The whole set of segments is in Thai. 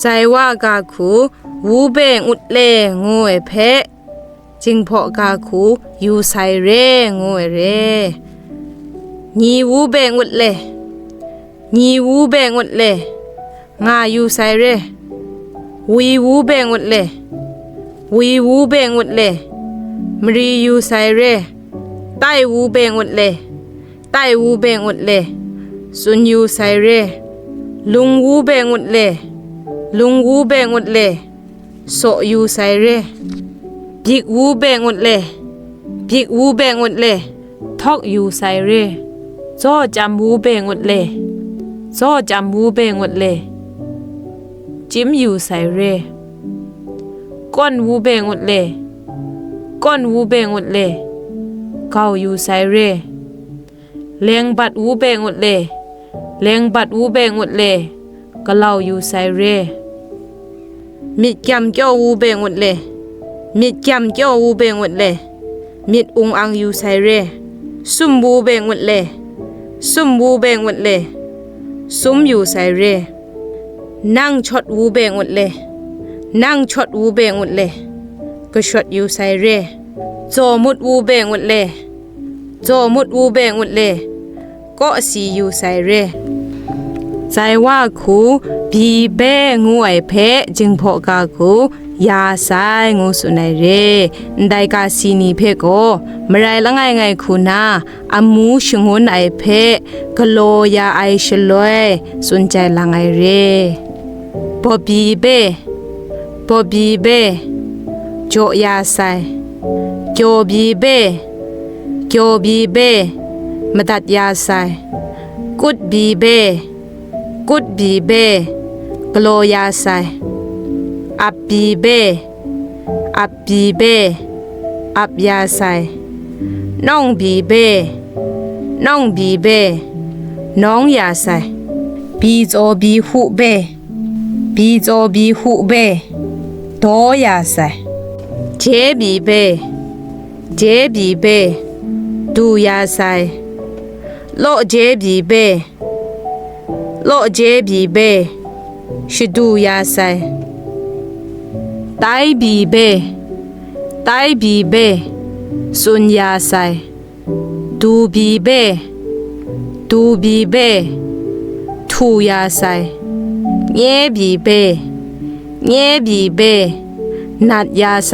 ใจว่ากาคูวูเบงอุดเลงูเอเพจิงพอกาคูยูไซเรงูเอเรညီวูเบงอุดเลညီวูเบงอุดเลงายูไซเรวีวูเบงอุดเลวีวูเบงอุดเลมรียูไซเรไต้วูเบงอุดเลไต้วูเบงอุดเลซุนยูไซเรลุงวูเบงอุดเลลุงวูเบงอุดเลโซยูไซเรบิกวูเบงอุดเลบิกวูเบงอุดเลทอกยูไซเรโซจำวูเบงอุดเลโซจำวูเบงอุดเลจิมยูไซเรก้นวูเบงอุดเลก้นวูเบงอุดเลเกายูไซเรเลียงบัดวูเบงอุดเลเลียงบัดวูเบงอุดเลกะเล่ายูไซเรมิดแกมเจ้าวูเบงอุดเลมิดแกมเจ้าวูเบงอุดเลมิดอุงอังยูไซเรซุมวูเบงอุดเลซุมวูเบงอุดเลซุมยูไซเรนั่งช็อตวูเบงอุดเลนั่งช็อตวูเบงอุดเลก็ช็อตยูไซเรโจมุดวูเบงอุดเลโจมุดวูเบงอุดเลก็สียูไซเรใจว่าคูบีเบงูไอเพจึงพอกาคูยาไซงูสุนัยเรไดกาซีนีเพโกมไรละไงคูนาอามูชงุนไอเพกโลยาไอชลวยสนใจละไงเรบอบีเบโจยาไซโจบีเบมดัดยาไซกุดบีเบกโลยาไซอับบีเบอับยาไซน้องบีเบน้องยาไซบีโจบีหุเบโตยาไซเจบีเบดูยาไซโลเจบีเบชิดูยาไซไตบีเบสุนยาไซดูบีเบทูยาไซเงบีเบนัดยาไซ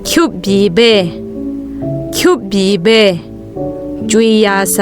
คิวบีเบจุยยาไซ